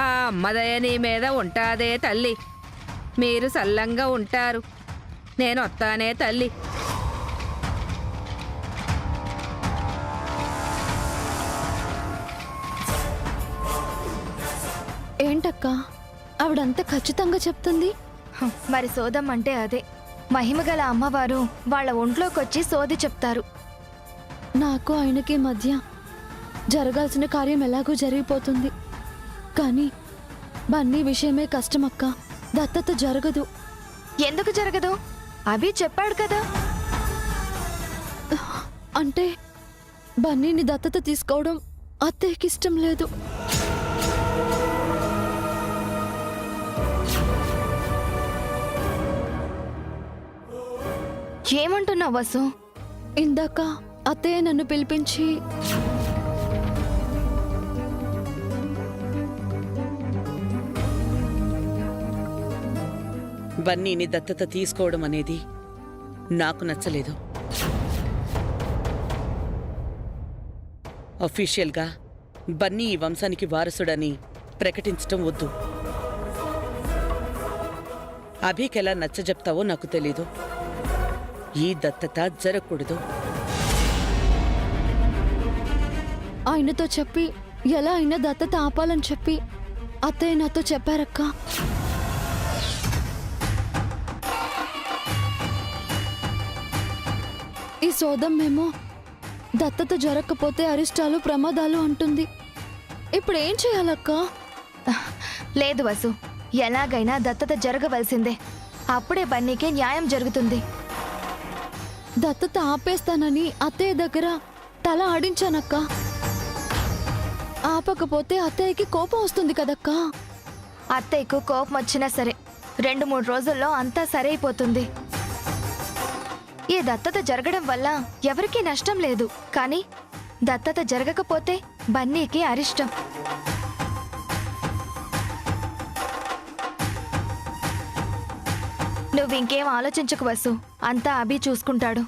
ఆ అమ్మదయ నీ మీద ఉంటాదే తల్లి. మీరు సల్లంగా ఉంటారు. నేనొత్తానే తల్లి. ఏంటక్క ఆవిడంత ఖచ్చితంగా చెప్తుంది? మరి సోదం అంటే అదే. మహిమగల అమ్మవారు వాళ్ళ ఒంట్లోకొచ్చి సోది చెప్తారు. నాకు ఆయనకి మధ్య జరగాల్సిన కార్యం ఎలాగో జరిగిపోతుంది. కానీ బన్నీ విషయమే కష్టమక్క. దత్తత జరగదు. ఎందుకు జరగదు? అభి చెప్పాడు కదా. అంటే బన్నీని దత్తత తీసుకోవడం అత్తయ్యకి ఇష్టం లేదు. ఏమంటున్నావు వసు? ఇందాక అత్తయ్య నన్ను పిలిపించి బన్నీని దత్తత తీసుకోవడం అనేది నాకు నచ్చలేదు. అఫీషియల్గా బన్నీ ఈ వంశానికి వారసుడని ప్రకటించటం వద్దు. అభికెలా నచ్చజెప్తావో నాకు తెలీదు. ఈ దత్తత జరగకూడదు. ఆయనతో చెప్పి ఎలా అయినా దత్తత ఆపాలని చెప్పి అత్తయ్య నాతో చెప్పారక్క. ఈ సోదం మేము దత్తత జరగకపోతే అరిష్టాలు ప్రమాదాలు అంటుంది. ఇప్పుడు ఏం చేయాలక్క? లేదు వసు, ఎలాగైనా దత్తత జరగవలసిందే. అప్పుడే బన్నీకి న్యాయం జరుగుతుంది. దత్తత ఆపేస్తానని అత్తయ్య దగ్గర తల ఆడించానక్క. ఆపకపోతే అత్తయ్యకి కోపం వస్తుంది కదక్క. అత్తయ్యకు కోపం వచ్చినా సరే 2-3 రోజుల్లో అంతా సరైపోతుంది. ఈ దత్తత జరగడం వల్ల ఎవరికీ నష్టం లేదు. కానీ దత్తత జరగకపోతే బన్నీకి అరిష్టం. నువ్వింకేం ఆలోచించకు వసు, అంతా అభి చూసుకుంటాడు.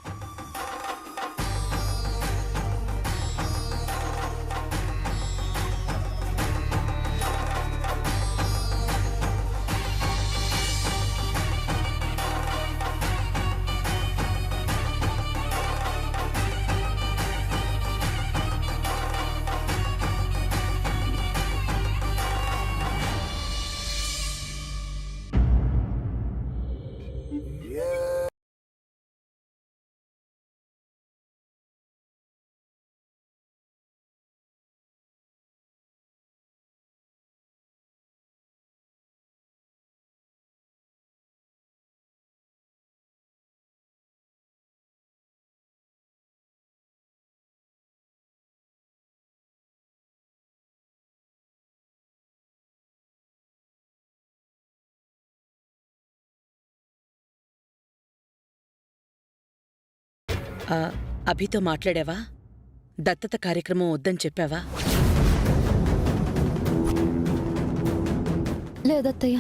అభితో మాట్లాడావా? దత్తత కార్యక్రమం వద్దని చెప్పావా? లేదత్తయ్య.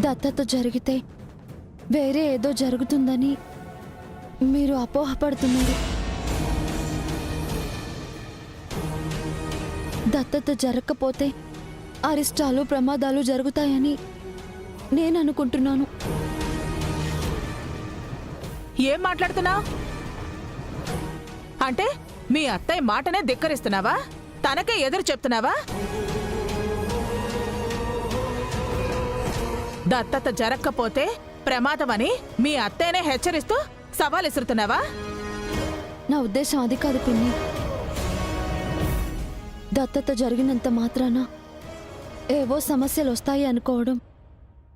దత్తత జరిగితే వేరే ఏదో జరుగుతుందని మీరు అపోహపడుతున్నారు. దత్తత జరగకపోతే అరిష్టాలు ప్రమాదాలు జరుగుతాయని నేను అనుకుంటున్నాను. ఏం మాట్లాడుతున్నావు? అంటే మీ అత్తయ్య మాటనే ధిక్కరిస్తున్నావా? తనకే ఎదురు చెప్తున్నావా? దత్తత జరగకపోతే ప్రమాదమని మీ అత్తయ్యనే హెచ్చరిస్తూ సవాల్ విసురుతున్నావా? నా ఉద్దేశం అది కాదు పిన్ని. దత్తత జరిగినంత మాత్రాన ఏవో సమస్యలు వస్తాయి అనుకోవడం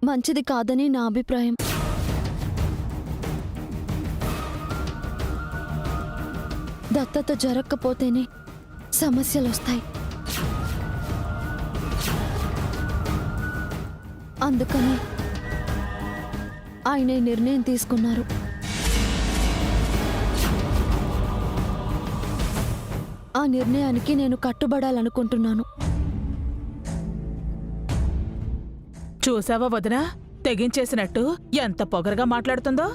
మంచిది కాదని నా అభిప్రాయం. దత్తత జరగకపోతేనే సమస్యలొస్తాయి. అందుకని ఆయన ఈ నిర్ణయం తీసుకున్నారు. ఆ నిర్ణయానికి నేను కట్టుబడాలనుకుంటున్నాను. చూసావా వదినా, తెగించేసినట్టు ఎంత పొగరగా మాట్లాడుతుందో.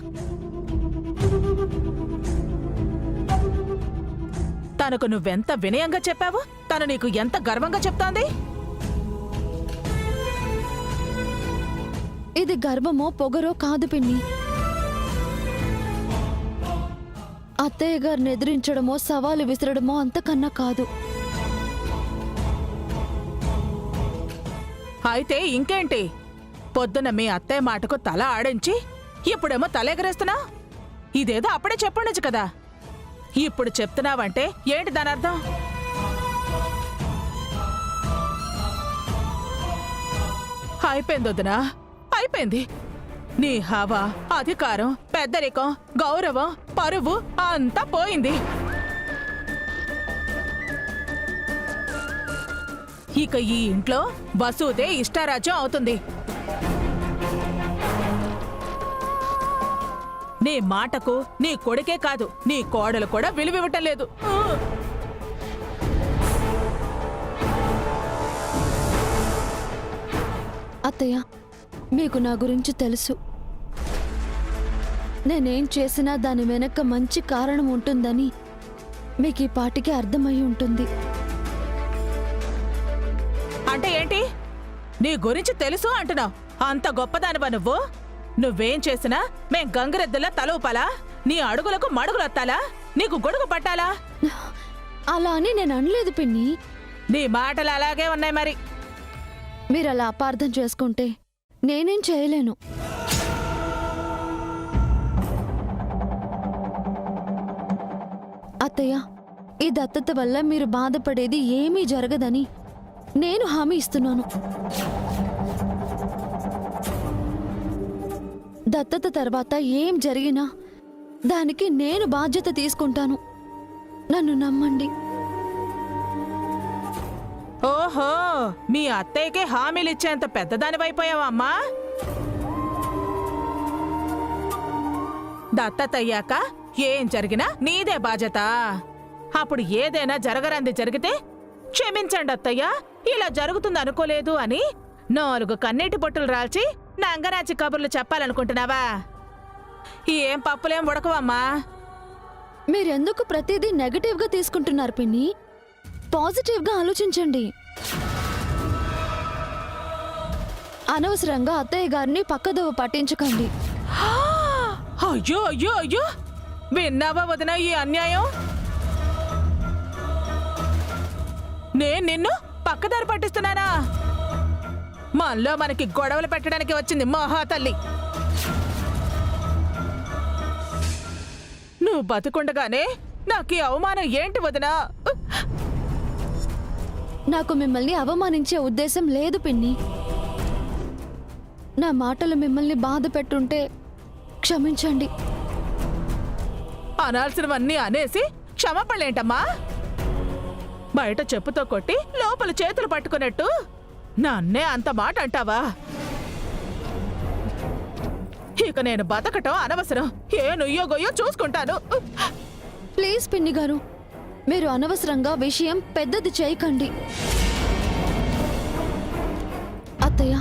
తనకు నువ్వెంత వినయంగా చెప్పావు, తను నీకు ఎంత గర్వంగా చెప్తోంది. ఇది గర్వమో పొగరో కాదు పిన్ని. అత్తయ్య గారిని ఎదిరించడమో సవాలు విసరడమో అంతకన్నా కాదు. అయితే ఇంకేంటి, పొద్దున మీ అత్తయ్య మాటకు తల ఆడించి ఇప్పుడేమో తలెగరేస్తున్నా? ఇదేదో అప్పుడే చెప్పుండొచ్చు కదా. ఇప్పుడు చెప్తున్నావంటే ఏంటి దాని అర్థం? అయిపోయింది వదినా, అయిపోయింది. నీ హవా, అధికారం, పెద్దరికం, గౌరవం, పరువు అంతా పోయింది. ఇక ఈ ఇంట్లో వసుదే ఇష్టారాజ్యం అవుతుంది. నీ మాటకు నీ కొడుకే కాదు, నీ కోడలు కూడా విలువివ్వటం లేదు. అత్తయ్య, మీకు నా గురించి తెలుసు. నేనేం చేసినా దాని వెనక మంచి కారణం ఉంటుందని మీకు ఈ పాటికి అర్థమై ఉంటుంది. అంటే ఏంటి? నీ గురించి తెలుసు అంటున్నావు. అంత గొప్పదానివా నువ్వు? నువ్వేం చేసినా మేం గంగరెద్దులా తలూపాలా? నీ అడుగులకు మడుగులొత్తాలా? నీకు గొడుగు పట్టాలా? అలా అని నేను అనలేదు పిన్ని. నీ మాటలు అలాగే ఉన్నాయి మరి. మీరు అలా అపార్థం చేసుకుంటే నేనేం చేయలేను. అత్తయ్య, ఈ దత్తత వల్ల మీరు బాధపడేది ఏమీ జరగదని నేను హామీ ఇస్తున్నాను. దత్తత తర్వాత ఏం జరిగినా దానికి నేను బాధ్యత తీసుకుంటాను. నన్ను నమ్మండి. ఓహో, మీ అత్తయ్యకే హామీలిచ్చేంత పెద్దదానివైపోయావా అమ్మా? దత్తతయ్యాక ఏం జరిగినా నీదే బాధ్యత. అప్పుడు ఏదైనా జరగరంది జరిగితే క్షమించండి అత్తయ్య, ఇలా జరుగుతుంది అనుకోలేదు అని 4 కన్నీటి బొట్టులు రాల్చి నంగరాచి కబుర్లు చెప్పాలనుకుంటున్నావా? ఏం పప్పులేం ఉడకవమ్మా. మీరెందుకు ప్రతిదీ నెగటివ్గా తీసుకుంటున్నారు పిన్ని? పాజిటివ్గా ఆలోచించండి. అనవసరంగా అత్తయ్య గారిని పక్కదోవ పట్టించకండి. అయ్యో అయ్యో అయ్యో, విన్నావా వదినా ఈ అన్యాయం? నేను నిన్ను పక్కదారి పట్టిస్తున్నానా? మనలో మనకి గొడవలు పెట్టడానికి వచ్చింది మహాతల్లి. నువ్వు బతుకుండగానే నాకు ఈ అవమానం ఏంటి వదినా? నాకు మిమ్మల్ని అవమానించే ఉద్దేశం లేదు పిన్ని. నా మాటలు మిమ్మల్ని బాధ పెట్టుంటే క్షమించండి. అనాల్సినవన్నీ అనేసి క్షమాపణలేంటమ్మా? బయట చెప్పుతో కొట్టి లోపల చేతులు పట్టుకున్నట్టు నన్నే అంత మాట అంటావా? ఇక నేను బతకటం అనవసరం. ఏ నుయ్యో గొయ్యో చూసుకుంటాను. ప్లీజ్ పిన్ని గారు, మీరు అనవసరంగా విషయం పెద్దది చేయకండి. అత్తయ్య,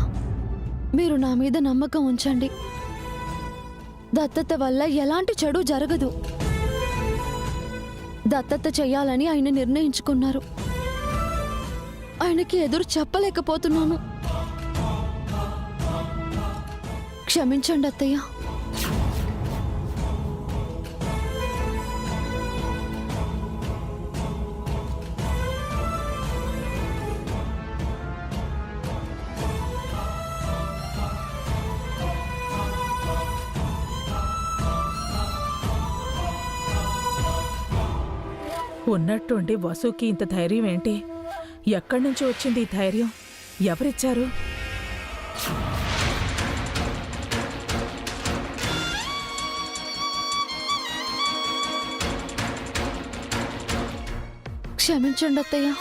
మీరు నా మీద నమ్మకం ఉంచండి. దత్తత వల్ల ఎలాంటి చెడు జరగదు. దత్తత చెయ్యాలని ఆయన నిర్ణయించుకున్నారు. ఆయనకి ఎదురు చెప్పలేకపోతున్నాను. క్షమించండి అత్తయ్య. ఉన్నట్టుండి వసుకి ఇంత ధైర్యం ఏంటి? ఎక్కడి నుంచి వచ్చింది ఈ ధైర్యం? ఎవరిచ్చారు? క్షమించండి అత్తయ్య.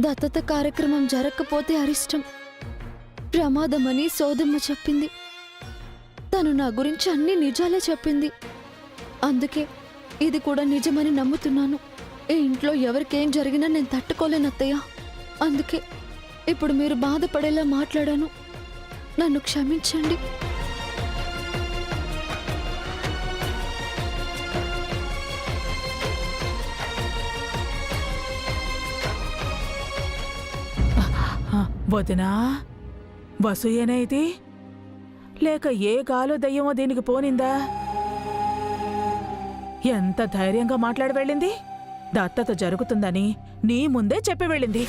దత్తత కార్యక్రమం జరగకపోతే అరిష్టం, ప్రమాదమని సోదమ్మ చెప్పింది. తను నా గురించి అన్ని నిజాలే చెప్పింది. అందుకే ఇది కూడా నిజమని నమ్ముతున్నాను. ఈ ఇంట్లో ఎవరికేం జరిగినా నేను తట్టుకోలేను అత్తయ్య. అందుకే ఇప్పుడు మీరు బాధపడేలా మాట్లాడాను. నన్ను క్షమించండి. వదినా వసూయేనా ఇది? లేక ఏ గాలో దయ్యమో దీనికి పోనిందా? ఎంత ధైర్యంగా మాట్లాడి వెళ్ళింది. దత్తత జరుగుతుందని నీ ముందే చెప్పి వెళ్ళింది.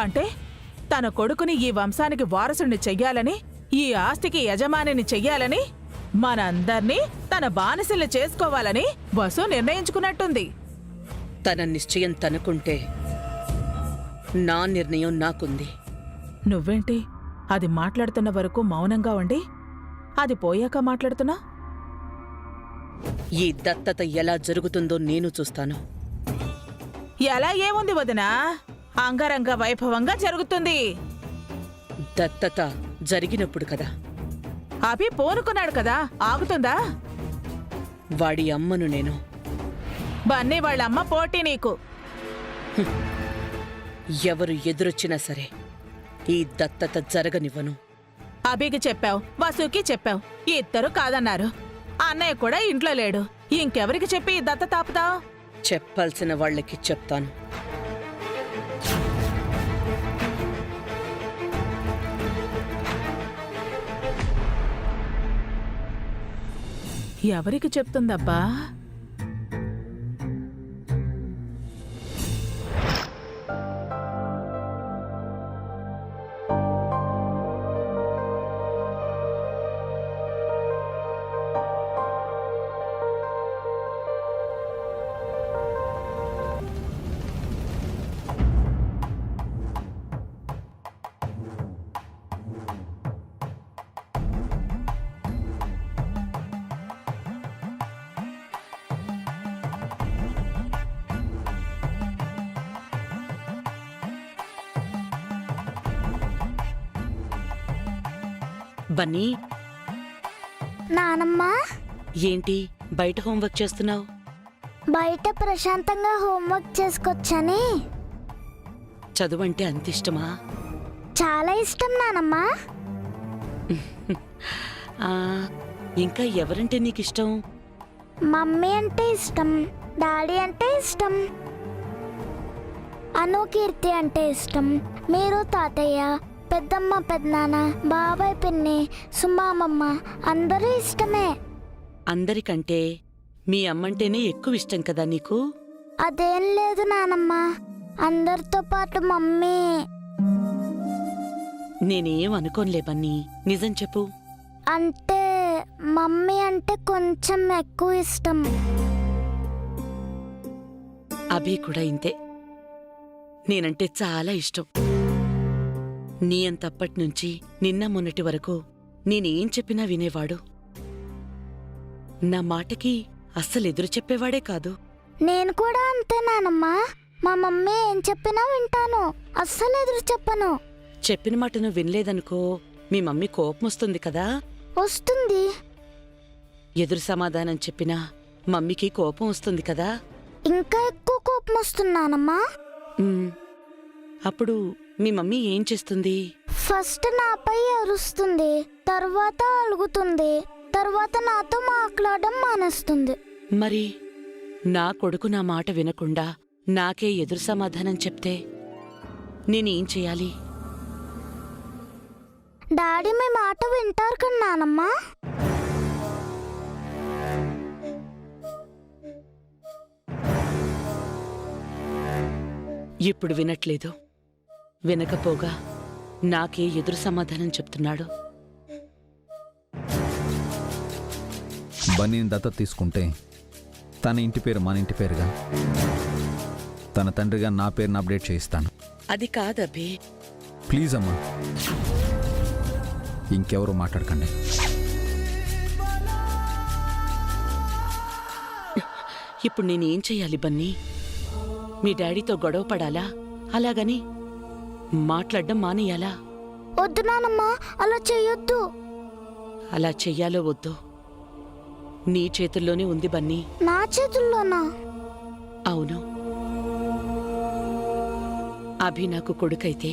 అంటే తన కొడుకుని ఈ వంశానికి వారసుని చెయ్యాలని, ఈ ఆస్తికి యజమానిని చెయ్యాలని, మనందర్నీ తన బానిసల్ని చేసుకోవాలని వసు నిర్ణయించుకున్నట్టుంది. తన నిశ్చయం తనకుంటే నా నిర్ణయం నాకుంది. నువ్వేంటి అది మాట్లాడుతున్న వరకు మౌనంగా ఉండి అది పోయాక మాట్లాడుతున్నా? ఈ దత్తత ఎలా జరుగుతుందో నేను చూస్తాను. ఎలా ఏముంది వదినా? అంగరంగ వైభవంగా జరుగుతుంది. దత్తత జరిగినప్పుడు కదా. అభి పోనుకున్నాడు కదా, ఆగుతుందా? వాడి అమ్మను నేను. బన్నీ వాళ్ళమ్మ పోటీ నీకు. ఎవరు ఎదురొచ్చినా సరే ఈ దత్తత జరగనివ్వను. అభికి చెప్పావు, వసుకి చెప్పావు, ఇద్దరు కాదన్నారు. అన్నయ్య కూడా ఇంట్లో లేడు. ఇంకెవరికి చెప్పి ఈ దత్త తాపుతావు? చెప్పాల్సిన వాళ్ళకి చెప్తాను. ఎవరికి చెప్తుందబ్బా? బన్నీ, నానమ్మ, ఏంటి బయట హోంవర్క్ చేస్తున్నావు? బయట ప్రశాంతంగా హోంవర్క్ చేసుకొచ్చని. చదువంటే అంత ఇష్టమా? చాలా ఇష్టం నానమ్మ. ఆ, ఇంకా ఎవరంటే నీకిష్టం? మమ్మీ అంటే ఇష్టం, డాడీ అంటే ఇష్టం, అను, కీర్తి అంటే ఇష్టం, మీరు, తాతయ్య, పెద్దమ్మ, పెద్దనాన్న, బాబాయ్, పిన్ని, సుమామమ్మ అందరూ ఇష్టమే. అందరికంటే మీ అమ్మంటేనే ఎక్కువ ఇష్టం కదా నీకు? అదేం లేదు నానమ్మ, అందరితో పాటు మమ్మీ. నేనేం అనుకోనులే బన్నీ, నిజం చెప్పు. అంటే మమ్మీ అంటే కొంచెం ఎక్కువ ఇష్టం. అభి కూడా ఇంతే. నేనంటే చాలా ఇష్టం. నీ అంతప్పటినుంచి నిన్న మొన్నటి వరకు నేనేం చెప్పినా వినేవాడు. నా మాటకి అస్సలు ఎదురు చెప్పేవాడే కాదు. నేను కూడా అంతే నానమ్మ. మా మమ్మీ ఏం చెప్పినా వింటాను, అస్సలు ఎదురు చెప్పను. చెప్పిన మాట నువ్వు వినలేదనుకో మీ మమ్మీ కోపం వస్తుంది కదా. వస్తుంది. ఎదురు సమాధానం చెప్పినా మమ్మీకి కోపం వస్తుంది కదా. ఇంకా ఎక్కువ కోపం వస్తున్నానమ్మా. ఉమ్, అప్పుడు మీ మమ్మీ ఏం చేస్తుంది? ఫస్ట్ నాపై అరుస్తుంది, తర్వాత అలుగుతుంది, తర్వాత నాతో మాట్లాడడం మానేస్తుంది. మరి నా కొడుకు నా మాట వినకుండా నాకే ఎదురు సమాధానం చెప్తే నేనేం చేయాలి? డాడీ మీ మాట వింటారు కదా నానమ్మా. ఇప్పుడు వినట్లేదు. వినకపోగా నాకే ఎదురు సమాధానం చెప్తున్నాడు. బన్నీని దత్తత తీసుకుంటే తన ఇంటి పేరు మన ఇంటి పేరుగా, తన తండ్రిగా నా పేరుని అప్డేట్ చేయిస్తాను. అది కాదబ్బే. ప్లీజ్ అమ్మా, ఇంకెవరు మాట్లాడకండి. ఇప్పుడు నేనేం చెయ్యాలి బన్నీ? మీ డాడీతో గొడవ పడాలా? అలాగని మాట్లాడడం మానేయాలా? వద్దు నానమ్మా, అలా చెయ్యొద్దు. అలా చెయ్యాలో వద్దో నీ చేతుల్లోనే ఉంది బన్నీ. నా చేతుల్లోనా? అవును. అభి నాకు కొడుకైతే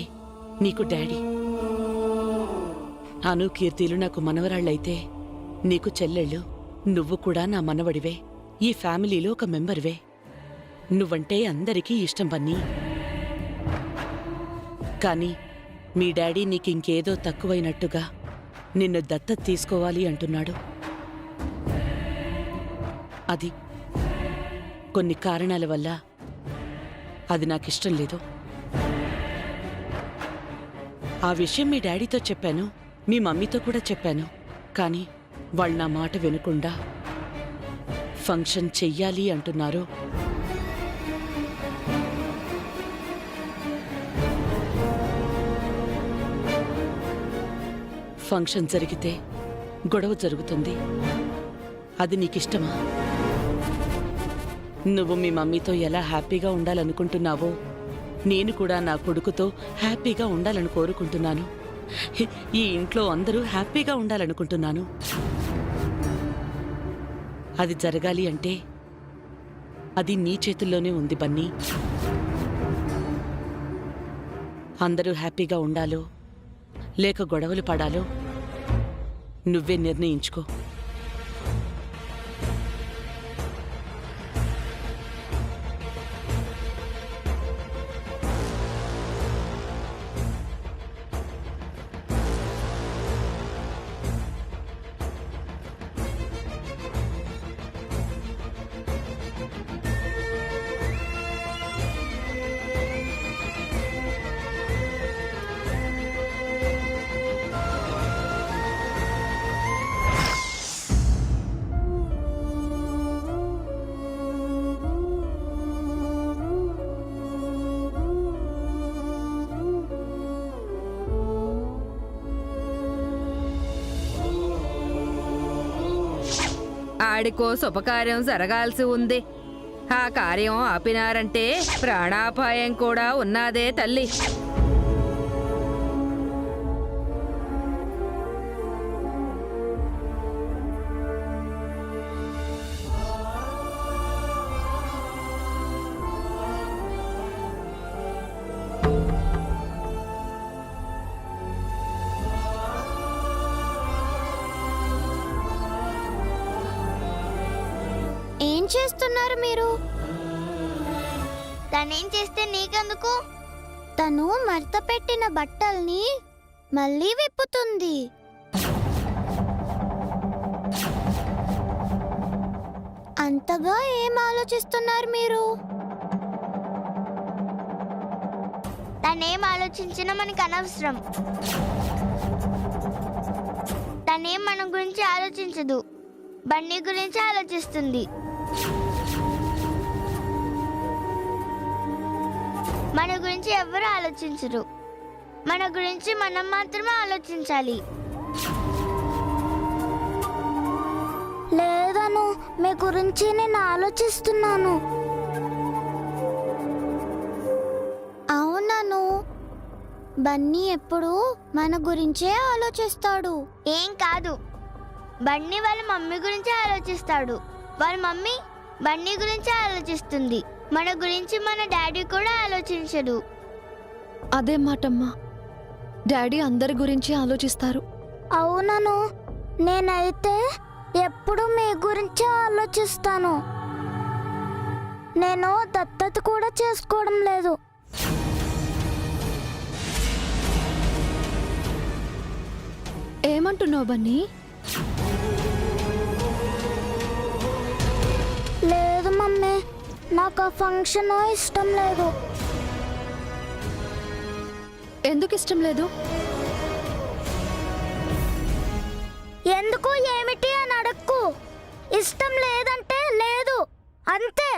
నీకు డాడీ, అను, కీర్తిలు నాకు మనవరాళ్ళైతే నీకు చెల్లెళ్ళు. నువ్వు కూడా నా మనవడివే, ఈ ఫ్యామిలీలో ఒక మెంబర్వే. నువ్వంటే అందరికీ ఇష్టం బన్నీ. కానీ మీ డాడీ నీకింకేదో తక్కువైనట్టుగా నిన్ను దత్తత తీసుకోవాలి అంటున్నాడు. అది కొన్ని కారణాల వల్ల అది నాకిష్టం లేదు. ఆ విషయం మీ డాడీతో చెప్పాను, మీ మమ్మీతో కూడా చెప్పాను. కానీ వాళ్ళు నా మాట వినకుండా ఫంక్షన్ చెయ్యాలి అంటున్నారు. ఫంక్షన్ జరిగితే గొడవ జరుగుతుంది. అది నీకిష్టమా? నువ్వు మీ మమ్మీతో ఎలా హ్యాపీగా ఉండాలనుకుంటున్నావో నేను కూడా నా కొడుకుతో హ్యాపీగా ఉండాలని కోరుకుంటున్నాను. ఈ ఇంట్లో అందరూ హ్యాపీగా ఉండాలనుకుంటున్నాను. అది జరగాలి అంటే అది నీ చేతుల్లోనే ఉంది బన్నీ. అందరూ హ్యాపీగా ఉండాలో లేక గొడవలు పడాలో నువ్వే నిర్ణయించుకో. ఆడికో శుభకార్యం జరగాల్సి ఉంది. ఆ కార్యం ఆపినారంటే ప్రాణాపాయం కూడా ఉన్నాదే తల్లి. ఏం చేస్తున్నారు మీరు? తనేం చేస్తే నీకెందుకు? తను మడత పెట్టిన బట్టల్ని మళ్ళీ విప్పుతుంది. అంతగా ఏం ఆలోచిస్తున్నారు మీరు? తనేం ఆలోచించినా మనకు అనవసరం. తనేం మన గురించి ఆలోచించదు, బన్నీ గురించి ఆలోచిస్తుంది. మన గురించి ఎవరు ఆలోచించరు, మన గురించి మనం మాత్రమే ఆలోచించాలి. లేదను, మీ గురించి నేను ఆలోచిస్తున్నాను. అవునను, బన్నీ ఎప్పుడు మన గురించే ఆలోచిస్తాడు. ఏం కాదు, బన్నీ వాళ్ళ మమ్మీ గురించి ఆలోచిస్తాడు. వాళ్ళ మమ్మీ బన్నీ గురించి ఆలోచిస్తుంది. మన గురించి మన డాడీ కూడా ఆలోచించడు. అదే మాటమ్మా, డాడీ అందరి గురించి ఆలోచిస్తారు. అవునను, నేనైతే ఎప్పుడు మీ గురించి ఆలోచిస్తాను. నేను దత్తత కూడా చేసుకోవడం లేదు. ఏమంటున్నావు బన్నీ? లేదు మమ్మీ, నాకు ఆ ఫంక్షన్ ఇష్టం లేదు. ఎందుకు ఇష్టం లేదు? ఎందుకు ఏమిటి అని అడక్కు. ఇష్టం లేదంటే లేదు, అంతే.